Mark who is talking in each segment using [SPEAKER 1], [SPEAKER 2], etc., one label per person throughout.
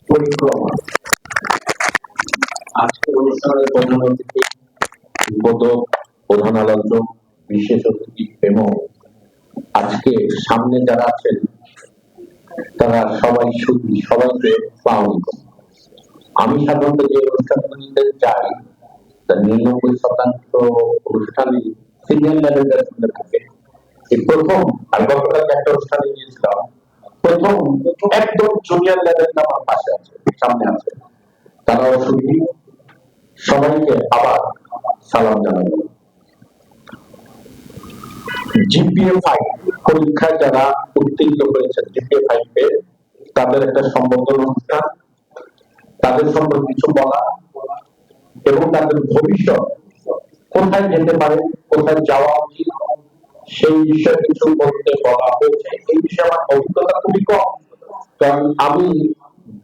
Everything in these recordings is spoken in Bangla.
[SPEAKER 1] পরিক্রমা আজকের অনুষ্ঠানের প্রধান অতিথি, উদ্বোধক, প্রধান আলোচক, বিশেষ অতিথি এবং আজকে সামনে যারা আছেন তারা সবাই সুখী, সবাইকে পাওনি। আমি সাধারণত যে অনুষ্ঠানগুলিতে যাই তার 99% অনুষ্ঠানই সিনিয়র লেভেলের সঙ্গে থাকে। এই প্রথম আলবাকার একটা অনুষ্ঠানে গিয়েছিলাম, প্রথম একদম জুনিয়র লেভেলটা আমার পাশে আছে, সামনে আছে। তারাও সুখী, সবাইকে আবার সালাম জানাবো। জিপিএ 5 পরীক্ষায় যারা উত্তীর্ণ হয়েছেন, জিপিএ 5 এ তাদের একটা সম্বোধন অনুষ্ঠান, তাদের সম্পর্কে কিছু বলা এবং তাদের ভবিষ্যৎ কোথায় যেতে পারে, কোথায় যাওয়া উচিত সেই বিষয়ে কিছু বলতে বলা হয়েছে। এই বিষয়ে আমার অভিজ্ঞতা খুবই কম, কারণ আমি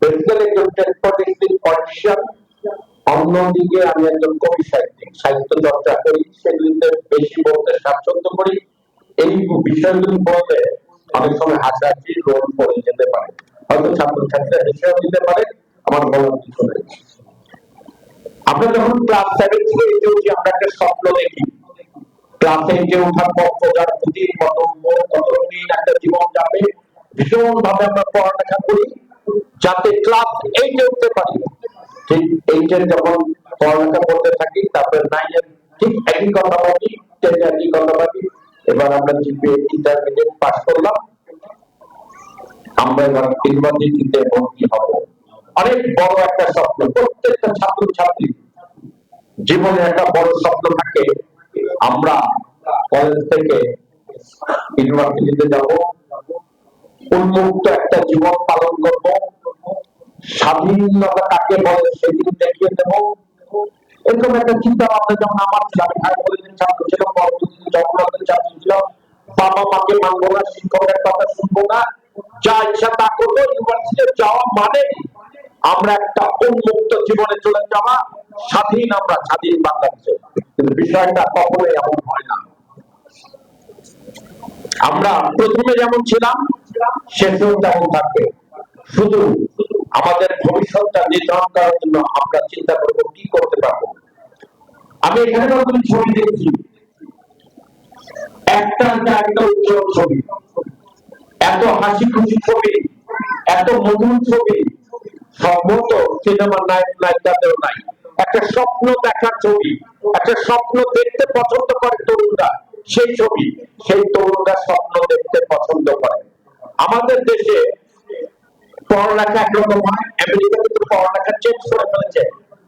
[SPEAKER 1] বেসিক্যালি একজন পলিটিশিয়ান, অন্যদিকে আমি একজন কবি সাহিত্যিক, সাহিত্য চর্চা করি, সেগুলিতে বেশি বলতে স্বাচ্ছন্দ্য করি। এই বিষয়গুলি বলতে অনেক সময় হাসাহাসি রোল পড়ে যেতে পারে, হয়তো ছাত্রছাত্রীরা হেসেও দিতে পারে, আমার বলার কিছু নেই। আমরা যখন ক্লাস 7 থেকে 8 উঠি আমরা একটা স্বপ্ন দেখি, ক্লাস 8 এ ওঠার পর প্রজাপতির মতো কতদিন একটা জীবন যাবে, ভীষণ ভাবে আমরা পড়ালেখা করি যাতে ক্লাস 8 এ উঠতে পারি। ঠিক 8 এর যখন পড়ালেখা করতে থাকি, তারপরে 9 এর ঠিক একই কথা ভাবি, 10 এর একই কথা ভাবি। এবার আমরা জিপিএ ইন্টারমিডিয়েট পাস করলাম, আমরা এবার ইউনিভার্সিটিতে ভর্তি হব। অনেক বড় একটা স্বপ্ন, প্রত্যেকটা ছাত্র ছাত্রী জীবনে একটা বড় স্বপ্ন থাকে, আমরা কলেজ থেকে ইউনিভার্সিটিতে যাব, উন্মুক্ত একটা জীবন পালন করব, স্বাধীনতা কাকে বলে সেদিন দেখিয়ে দেব। এরকম একটা চিন্তা ভাবনা যখন আমার ছিল, আমি হাই কলেজের ছাত্র ছিলাম, পরবর্তীতে জগন্নাথের ছাত্র ছিলাম, বাবা মাকে মানবো না, শিক্ষকের কথা শুনবো না, যা ইচ্ছা তা করবো। ইউনিভার্সিটিতে যাওয়া মানে আমরা একটা উন্মুক্ত জীবনে চলে যাওয়া, স্বাধীন, আমরা স্বাধীন বাংলাদেশে। কিন্তু বিষয়টা কখনোই এমন হয় না। আমরা প্রথমে যেমন ছিলাম শেষেও তেমন থাকবে। শুধু আমাদের ভবিষ্যৎটা নির্ধারণ করার জন্য আমরা চিন্তা করব কি করতে পারবো। আমি এখানে যখন ছবি দেখছি, একটা উজ্জ্বল ছবি, এত হাসি খুশি ছবি, এত মধুর ছবি সম্ভবত সিনেমার নায়ক নায়িকাদেরও নাই। একটা স্বপ্ন দেখার ছবি, একটা স্বপ্ন দেখতে পছন্দ করে তরুণরা, সেই ছবি, সেই তরুণরা স্বপ্ন দেখতে পছন্দ করে। আমাদের দেশে পড়ালেখা একরকম হয়, আমেরিকা কিন্তু পড়ালেখা চেঞ্জ করে ফেলেছে।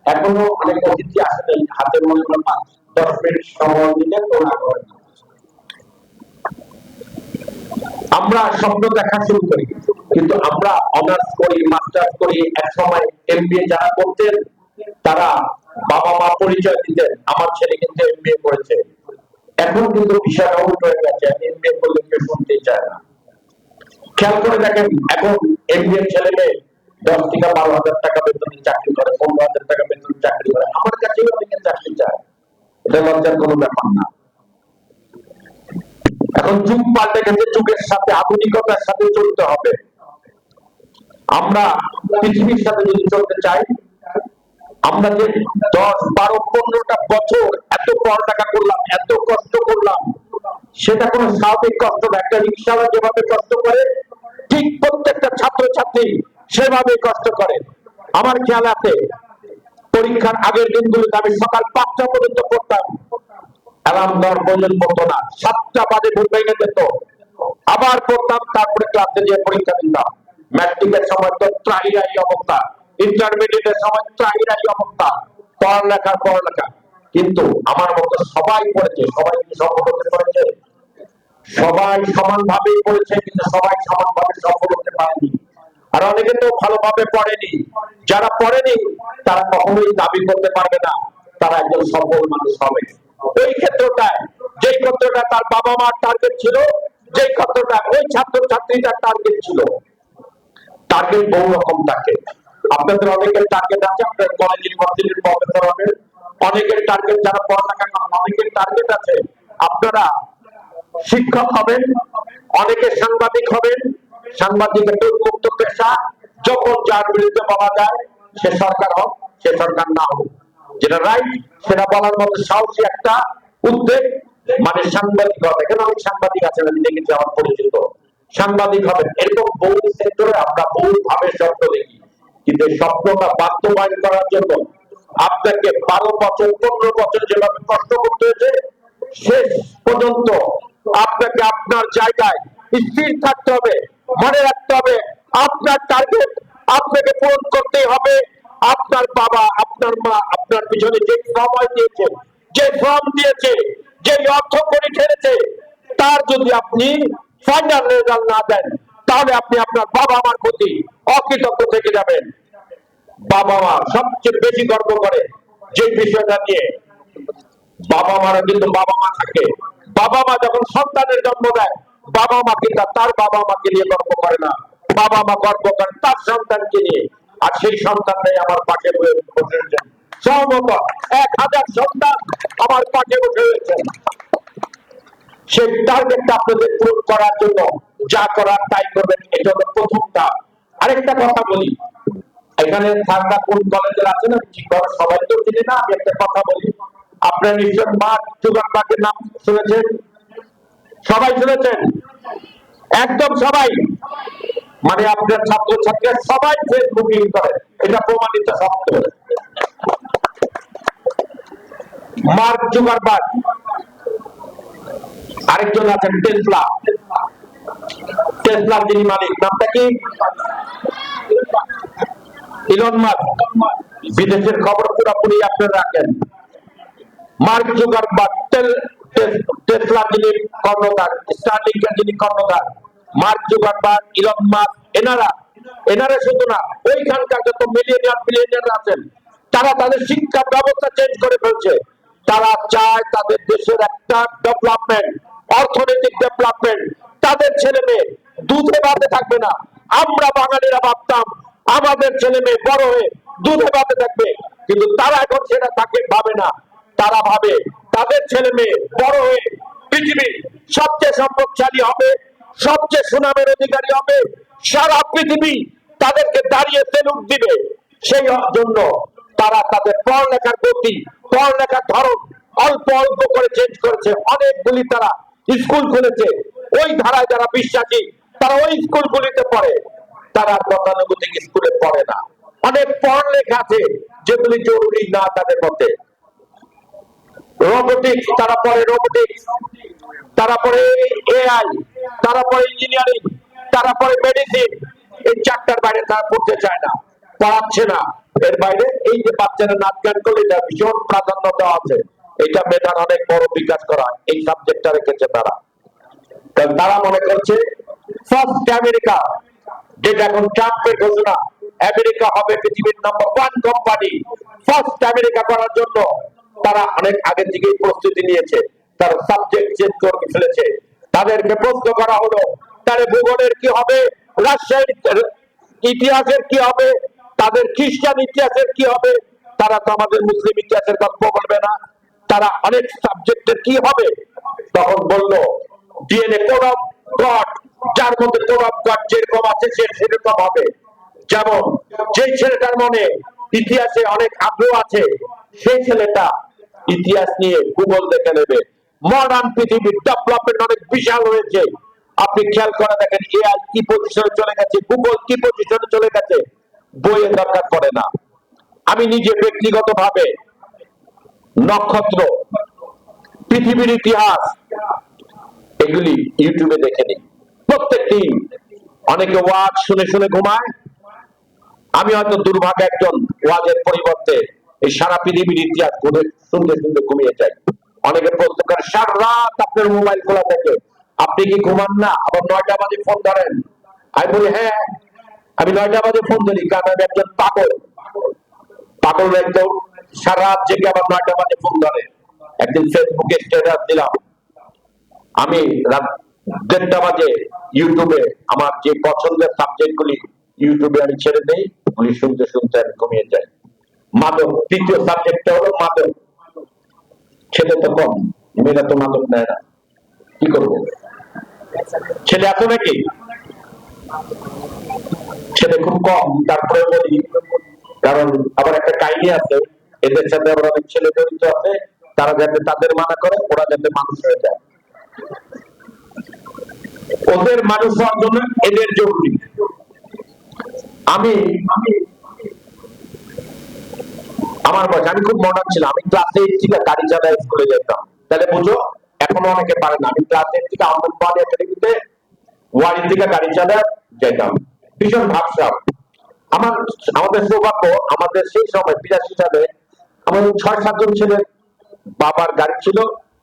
[SPEAKER 1] এখনো অনেক অতিথি আসেন, হাতে মনে করেন 10 মিনিট সময় দিলে তোলা করেন। আমরা স্বপ্ন দেখা শুরু করি, কিন্তু আমরা অনার্স করি, মাস্টার্স করি, এক সময় এমবিএ যারা করতেন তারা বাবা মা পরিচয় দিতেন, আমার ছেলে কিন্তু এমবিএ করেছে। এখন কিন্তু বিষয়টা উল্টো হয়ে গেছে, এমবিএ করলে কেউ শুনতেই চায় না। খেয়াল করে দেখেন, এখন এমবিএ ছেলে মেয়ে 10 থেকে 12,000 টাকা বেতনে চাকরি করে, 15,000 টাকা বেতনে চাকরি করে। আমার কাছেও অনেকে চাকরি চায়, এটা লজ্জার কোনো ব্যাপার না। এখন যুগ পাল্টে গেছে, যুগের সাথে আধুনিকতার সাথে চলতে হবে। আমরা পৃথিবীর সাথে যদি চলতে চাই, আমরা যে 10, 12, 15টা বছর এত পড়ালেখা করলাম, এত কষ্ট করলাম, সেটা কোনো স্বাভাবিক কষ্ট না। একটা রিক্সাওয়ালা যেভাবে কষ্ট করে, ঠিক প্রত্যেকটা ছাত্র ছাত্রী সেভাবে কষ্ট করে। আমার খেয়াল আছে, পরীক্ষার আগের দিনগুলোতে আমি সকাল 5টা পর্যন্ত পড়তাম, অ্যালার্ম দেওয়ার প্রয়োজন পড়তো না, 7টা বাজে ঘুম ভেঙে যেত, আবার পড়তাম, তারপরে ক্লাসে গিয়ে পরীক্ষা দিতাম। ম্যাট্রিকের সময় তো ত্রাহিরাই অবস্থা, ইন্টারমিডিয়েটের সময় ত্রাহিরাই অবস্থা, পড়ালেখা। কিন্তু আমার মতো সবাই পড়েছে, সবাই কি সফল হতে পারেছে? সবাই সমানভাবে পড়েছে, কিন্তু সবাই সমানভাবে সফল হতে পারেনি। আর অনেকে তো ভালোভাবে পড়েনি। যারা পড়েনি তারা কখনোই দাবি করতে পারবে না তারা একজন সফল মানুষ হবে। ওই ক্ষেত্রটায়, যেই ক্ষেত্রটা তার বাবা মার টার্গেট ছিল, যেই ক্ষেত্রটা ওই ছাত্র ছাত্রীটার টার্গেট ছিল, টার্গেট বহু রকম থাকে। আপনাদের অনেকের টার্গেট আছে, আপনার কলেজ ইউনিভার্সিটির প্রফেসর হবে, অনেকের টার্গেট যারা পড়ালেখা করেন, অনেকের টার্গেট আছে আপনারা শিক্ষক হবেন, অনেকে সাংবাদিক হবেন। সাংবাদিক একটা উন্মুক্ত পেশা, যখন যার বিরুদ্ধে বলা যায় সে সরকার হোক, সে সরকার না হোক, যেটা রাইট সেটা বলার মতো সাহসী একটা উদ্যোগ মানে সাংবাদিকতা। এখানে অনেক সাংবাদিক আছেন, আমি দেখেছি আমার পরিচিত, সাংবাদিক হবেন। এরকম বহু সেক্টরে আমরা বহু ভাবে স্বপ্ন দেখি, কিন্তু এই স্বপ্নটা বাস্তবায়ন করার জন্য আপনাকে 12 বছর 15 বছর যেভাবে কষ্ট করতে হয়েছে, শেষ পর্যন্ত আপনাকে আপনার জায়গায় স্থির থাকতে হবে। মনে রাখতে হবে আপনার টার্গেট আপনাকে পূরণ করতেই হবে। আপনার বাবা, আপনার মা আপনার পিছনে যে সময় দিয়েছে, যে শ্রম দিয়েছে, যে অর্থ করে ঠেলেছে, তার যদি আপনি ফাইনাল রেজাল্ট না দেন, তাহলে আপনি আপনার বাবা মার প্রতি অকৃতজ্ঞ থেকে যাবেন। বাবা মা সবচেয়ে বেশি গর্ব করে যে বিষয়টা নিয়ে, বাবা মারা কিন্তু বাবা মা থাকে। বাবা মা যখন সন্তানের জন্ম দেয়, বাবা মা কিন্তু তার বাবা মাকে নিয়ে গর্ব করে না, বাবা মা গর্ব করে তার সন্তানকে নিয়ে। আর সেই সন্তানটাই আমার পাশে বসে রয়েছেন, সহমত 1000 সন্তান আমার পাশে বসে রয়েছেন। সেই টার্গেটটা আপনাদের পূরণ করার জন্য যা করার তাই করবেন, এটা হলো প্রথম ধাপ। আরেকটা কথা বলি, এখানে থাকা কোন কলেজের আছে না ঠিকভাবে সবাই তো চিনি না, আমি একটা কথা বলি। আপনারা নিশ্চয় মার্ক জুকারবার্গের নাম শুনেছেন, সবাই শুনেছেন, একদম সবাই, মানে আপনার ছাত্রছাত্রীরা সবাই ফেসবুকিং করে, এটা প্রমাণিত সত্য। মার্ক জুকারবার্গ, আরেকজন আছেন টেসলা, টেসলার যিনি মালিক, নামটা কি? Elon Musk. বিদেশের খবর পুরোপুরি আপনারা রাখেন। মার্ক জুকারবার্গ, টেসলা যিনি কর্ণধার, স্টারলিংকের যিনি কর্ণধার, মার্ক জুকারবার্গ, ইলন মাস্ক, এনারা শুধু না, ওইখানকার যত মিলিয়নিয়ার বিলিয়নিয়ার আছেন, তারা তাদের শিক্ষা ব্যবস্থা চেঞ্জ করে ফেলছে। তারা চায় তাদের দেশের একটা ডেভেলপমেন্ট, অর্থনৈতিক ডেভেলপমেন্ট। তাদের ছেলে মেয়ে দুধে ভাতে থাকবে না। আমরা বাঙালিরা ভাবতাম আমাদের ছেলে মেয়ে বড় হয়ে দুধে ভাতে থাকবে, কিন্তু তারা এখন সেটা তাকে ভাবে না। তারা ভাবে তাদের ছেলে মেয়ে বড় হয়ে পৃথিবীর সবচেয়ে সম্পদশালী হবে, সবচেয়ে সুনামের অধিকারী হবে, সারা পৃথিবী তাদেরকে দাঁড়িয়ে সেলুট দিবে। সেই জন্য তারা তাদের পড়ালেখার গতি, পড়ালেখার ধরন অল্প অল্প করে চেঞ্জ করেছে। অনেকগুলি তারা স্কুল খুলেছে, ওই ধারায় যারা বিশ্বাসী তারা ওই স্কুলগুলিতে পড়ে, তারা গতানুগতিক স্কুলে পড়ে না। অনেক পড়ালেখা আছে যেগুলি জরুরি না তাদের মধ্যে। রোবোটিক্স তারা পড়ে, রোবোটিক্স তারা পড়ে, এআই তারা পড়ে, ইঞ্জিনিয়ারিং তারা পড়ে, মেডিসিন। এই চারটার বাইরে তারা পড়তে চায় না, পড়াচ্ছে না। এর বাইরে এই যে বাচ্চারা নাচ গান করলে এটা ভীষণ প্রাধান্য দেওয়া আছে, এটা মেধার অনেক বড় বিকাশ করা, এই সাবজেক্টটা রেখেছে তারা। কারণ তারা মনে করছে ফার্স্ট আমেরিকা, যেটা এখন ট্রাম্পের ঘোষণা, আমেরিকা হবে পৃথিবীর নাম্বার 1 কোম্পানি। ফার্স্ট আমেরিকা করার জন্য তারা অনেক আগে থেকেই প্রস্তুতি নিয়েছে, তারা সাবজেক্ট চেঞ্জ করে ফেলেছে। তাদেরকে প্রশ্ন করা হলো তাহলে ভূগোলের কি হবে, রাজশাহীর ইতিহাসের কি হবে, তাদের খ্রিস্টান ইতিহাসের কি হবে, তারা তো আমাদের মুসলিম ইতিহাসের গল্প বলবে না, তারা অনেক সাবজেক্টের কি হবে। তখন বললো ডিএনএ কোড অফ গড, যার মধ্যে কোড অফ গড যেরকম আছে সেরকম হবে। যেমন যে ছেলেটার মনে ইতিহাসে অনেক আগ্রহ আছে, সেই ছেলেটা ইতিহাস নিয়ে ভূগোল দেখে নেবে। মডার্ন পৃথিবীর ডেভেলপমেন্ট অনেক বিশাল হয়েছে, আপনি খেয়াল করে দেখেন এআই কি পজিশনে চলে গেছে, গুগল কি পজিশনে চলে গেছে, বইয়ের দরকার পড়ে না। আমি নিজে ব্যক্তিগতভাবে নক্ষত্র, পৃথিবীর ইতিহাস এগুলি ইউটিউবে দেখে নিই প্রত্যেক দিন। অনেকে ওয়াজ শুনে শুনে ঘুমায়, আমি হয়তো দুর্ভাগ্য একজন ওয়াজের পরিবর্তে এই সারা পৃথিবীর ইতিহাস শুনতে শুনতে ঘুমিয়ে যাই। অনেকে প্রশ্ন করে সারা রাত আপনার মোবাইল খোলা থাকে, আপনি কি ঘুমান না? আবার 9টা বাজে ফোন ধরেন। আমি বলি হ্যাঁ, আমি 9টা বাজে ফোন ধরি, কারণ আমি একজন পাগল। পাগল একদম সারা রাত জেগে আবার 9টা বাজে ফোন ধরে। একদিন ফেসবুকে স্ট্যাটাস দিলাম, আমি রাত 1:30টা বাজে ইউটিউবে আমার যে পছন্দের সাবজেক্ট গুলি ইউটিউবে আমি ছেড়ে দেই, ওগুলি শুনতে শুনতে আমি ঘুমিয়ে যাই। মাদক, তৃতীয় সাবজেক্টটা হলো মাদক। ছেলে তো কম, মেয়েরা তো মাদক নেয় না। কি করবো? ছেলে এত নাকি? ছেলে খুব কম, তারপরে বলি, কারণ আবার একটা কাহিনী আছে, এদের সাথে আবার অনেক ছেলে জড়িত আছে, তারা যাতে তাদের মানা করে, ওরা যাতে মানুষ হয়ে যায়। ওদের মানুষ হওয়ার জন্য এদের জরুরি। আমি আমার বয়স, আমি খুব মডার্ন ছিলাম, আমি ক্লাসে থেকে গাড়ি চালায় স্কুলে যেতাম। তাহলে বুঝো, এখনো অনেকে পারে না, আমি ক্লাসে থেকে আহমেদাবাদ একাডেমিতে ওয়ারি থেকে গাড়ি চালায় যেতাম, ভীষণ ভাবসাব। আমাদের সৌভাগ্য, আমাদের সেই সময় ৮২ সালে আমাদের ৬-৭ জন ছেলে বাবার গাড়ি ছিল,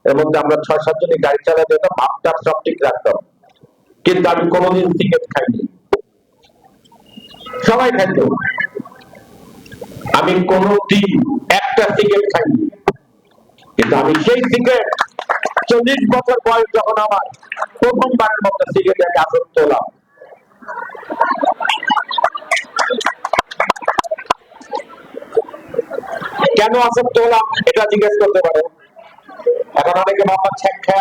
[SPEAKER 1] এর মধ্যে আমরা ৬-৭ জনই গাড়ি চালায় যেতাম, ভাবটা সব ঠিক রাখতাম। কিন্তু আমি কোনোদিন সিগারেট খাইনি, সবাই খাইত, আমি কোনোদিন একটা সিগারেট খাইনি। কিন্তু আমি সেই সিগারেট ৪০ বছর বয়স যখন আমার প্রথমবারের মতো সিগারেটে আসক্ত হলাম। কেন আসক্ত হলাম এটা জিজ্ঞেস করতে পারো। এখন অনেকে বাবা ছ্যাক খায়